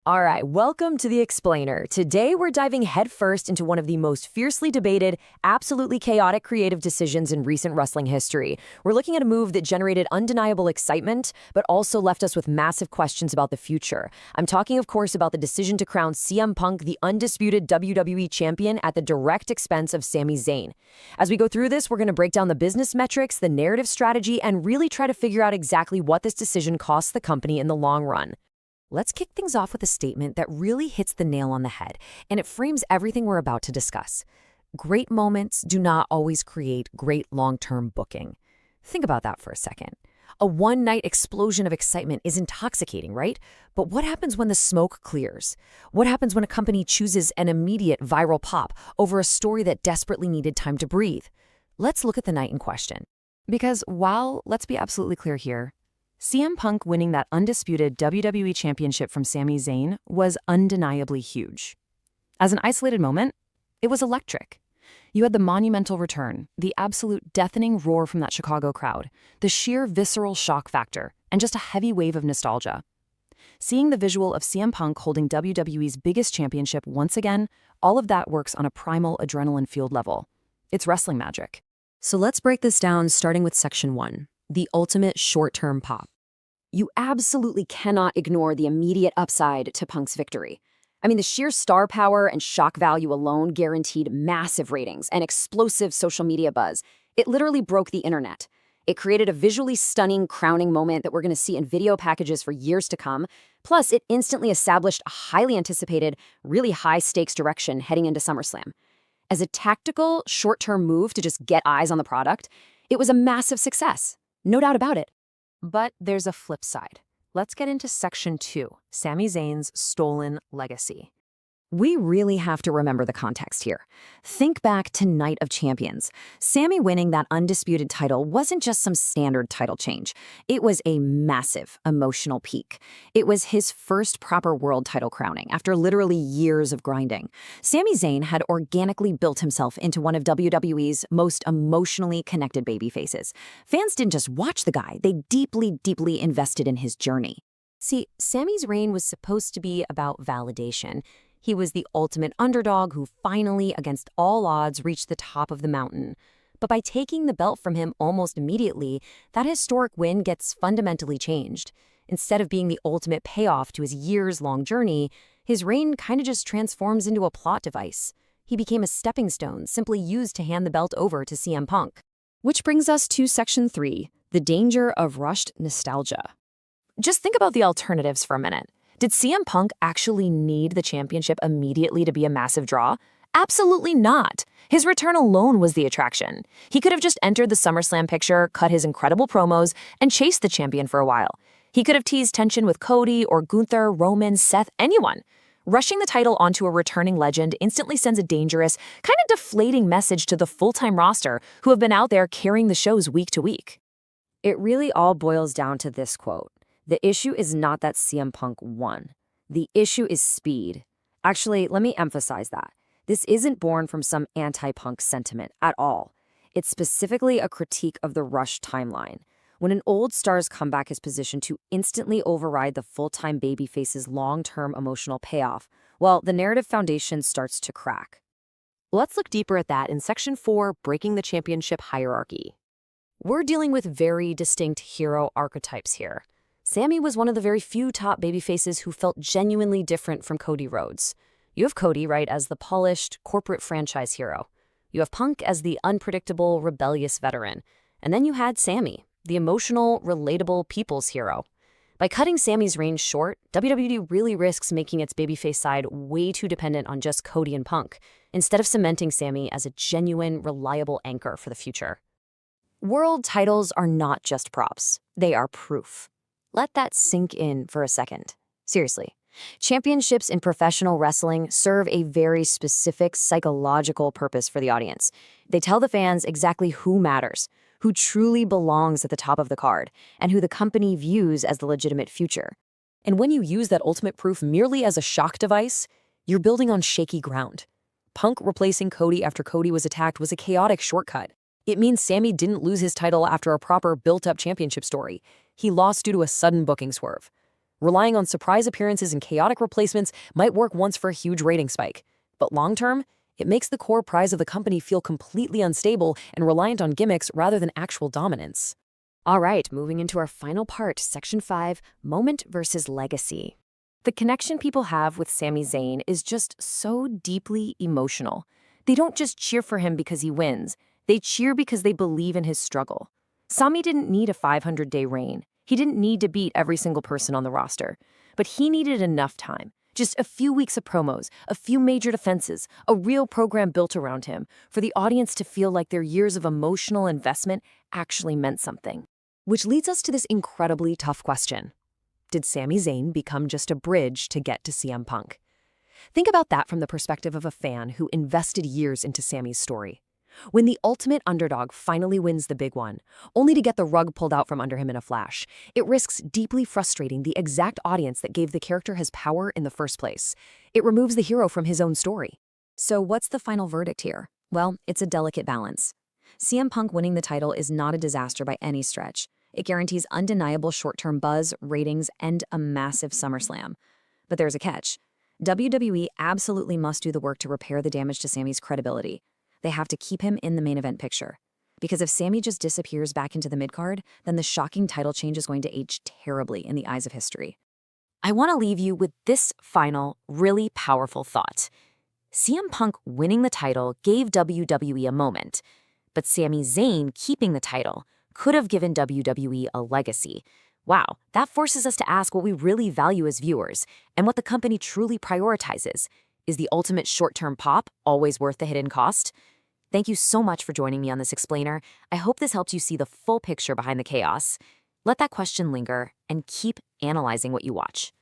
All right, welcome to The Explainer. Today we're diving headfirst into one of the most fiercely debated, absolutely chaotic creative decisions in recent wrestling history. We're looking at a move that generated undeniable excitement, but also left us with massive questions about the future. I'm talking, of course, about the decision to crown CM Punk the undisputed WWE Champion at the direct expense of Sami Zayn. As we go through this, we're going to break down the business metrics, the narrative strategy, and really try to figure out exactly what this decision costs the company in the long run. Let's kick things off with a statement that really hits the nail on the head, and it frames everything we're about to discuss. Great moments do not always create great long-term booking. Think about that for a second. A one-night explosion of excitement is intoxicating, right? But what happens when the smoke clears? What happens when a company chooses an immediate viral pop over a story that desperately needed time to breathe? Let's look at the night in question. Because while, let's be absolutely clear here, CM Punk winning that undisputed WWE Championship from Sami Zayn was undeniably huge. As an isolated moment, it was electric. You had the monumental return, the absolute deafening roar from that Chicago crowd, the sheer visceral shock factor, and just a heavy wave of nostalgia. Seeing the visual of CM Punk holding WWE's biggest championship once again, all of that works on a primal adrenaline-fueled level. It's wrestling magic. So let's break this down starting with Section 1. The ultimate short-term pop. You absolutely cannot ignore the immediate upside to Punk's victory. I mean, the sheer star power and shock value alone guaranteed massive ratings and explosive social media buzz. It literally broke the internet. It created a visually stunning crowning moment that we're going to see in video packages for years to come. Plus, it instantly established a highly anticipated, really high-stakes direction heading into SummerSlam. As a tactical, short-term move to just get eyes on the product, it was a massive success. No doubt about it. But there's a flip side. Let's get into Section 2, Sami Zayn's stolen legacy. We really have to remember the context here. Think back to Night of Champions. Sami winning that undisputed title wasn't just some standard title change. It was a massive emotional peak. It was his first proper world title crowning after literally years of grinding. Sami Zayn had organically built himself into one of WWE's most emotionally connected babyfaces. Fans didn't just watch the guy, they deeply invested in his journey. See, Sami's reign was supposed to be about validation. He was the ultimate underdog who finally, against all odds, reached the top of the mountain. But by taking the belt from him almost immediately, that historic win gets fundamentally changed. Instead of being the ultimate payoff to his years-long journey, his reign kind of just transforms into a plot device. He became a stepping stone, simply used to hand the belt over to CM Punk. Which brings us to Section 3, the danger of rushed nostalgia. Just think about the alternatives for a minute. Did CM Punk actually need the championship immediately to be a massive draw? Absolutely not. His return alone was the attraction. He could have just entered the SummerSlam picture, cut his incredible promos, and chased the champion for a while. He could have teased tension with Cody or Gunther, Roman, Seth, anyone. Rushing the title onto a returning legend instantly sends a dangerous, kind of deflating message to the full-time roster who have been out there carrying the shows week to week. It really all boils down to this quote. The issue is not that CM Punk won. The issue is speed. Actually, let me emphasize that. This isn't born from some anti-Punk sentiment at all. It's specifically a critique of the rush timeline. When an old star's comeback is positioned to instantly override the full-time babyface's long-term emotional payoff, well, the narrative foundation starts to crack. Let's look deeper at that in Section 4, Breaking the Championship Hierarchy. We're dealing with very distinct hero archetypes here. Sami was one of the very few top babyfaces who felt genuinely different from Cody Rhodes. You have Cody, right, as the polished, corporate franchise hero. You have Punk as the unpredictable, rebellious veteran. And then you had Sami, the emotional, relatable people's hero. By cutting Sami's reign short, WWE really risks making its babyface side way too dependent on just Cody and Punk, instead of cementing Sami as a genuine, reliable anchor for the future. World titles are not just props. They are proof. Let that sink in for a second. Seriously. Championships in professional wrestling serve a very specific psychological purpose for the audience. They tell the fans exactly who matters, who truly belongs at the top of the card, and who the company views as the legitimate future. And when you use that ultimate proof merely as a shock device, you're building on shaky ground. Punk replacing Cody after Cody was attacked was a chaotic shortcut. It means Sami didn't lose his title after a proper built-up championship story. He lost due to a sudden booking swerve. Relying on surprise appearances and chaotic replacements might work once for a huge rating spike. But long-term, it makes the core prize of the company feel completely unstable and reliant on gimmicks rather than actual dominance. All right, moving into our final part, Section 5, Moment versus Legacy. The connection people have with Sami Zayn is just so deeply emotional. They don't just cheer for him because he wins. They cheer because they believe in his struggle. Sami didn't need a 500-day reign. He didn't need to beat every single person on the roster. But he needed enough time. Just a few weeks of promos, a few major defenses, a real program built around him, for the audience to feel like their years of emotional investment actually meant something. Which leads us to this incredibly tough question. Did Sami Zayn become just a bridge to get to CM Punk? Think about that from the perspective of a fan who invested years into Sami's story. When the ultimate underdog finally wins the big one, only to get the rug pulled out from under him in a flash, it risks deeply frustrating the exact audience that gave the character his power in the first place. It removes the hero from his own story. So what's the final verdict here? Well, it's a delicate balance. CM Punk winning the title is not a disaster by any stretch. It guarantees undeniable short-term buzz, ratings, and a massive SummerSlam. But there's a catch. WWE absolutely must do the work to repair the damage to Sami's credibility. They have to keep him in the main event picture. Because if Sami just disappears back into the mid-card, then the shocking title change is going to age terribly in the eyes of history. I want to leave you with this final, really powerful thought. CM Punk winning the title gave WWE a moment, but Sami Zayn keeping the title could have given WWE a legacy. Wow, that forces us to ask what we really value as viewers and what the company truly prioritizes. Is the ultimate short-term pop always worth the hidden cost? Thank you so much for joining me on this explainer. I hope this helped you see the full picture behind the chaos. Let that question linger and keep analyzing what you watch.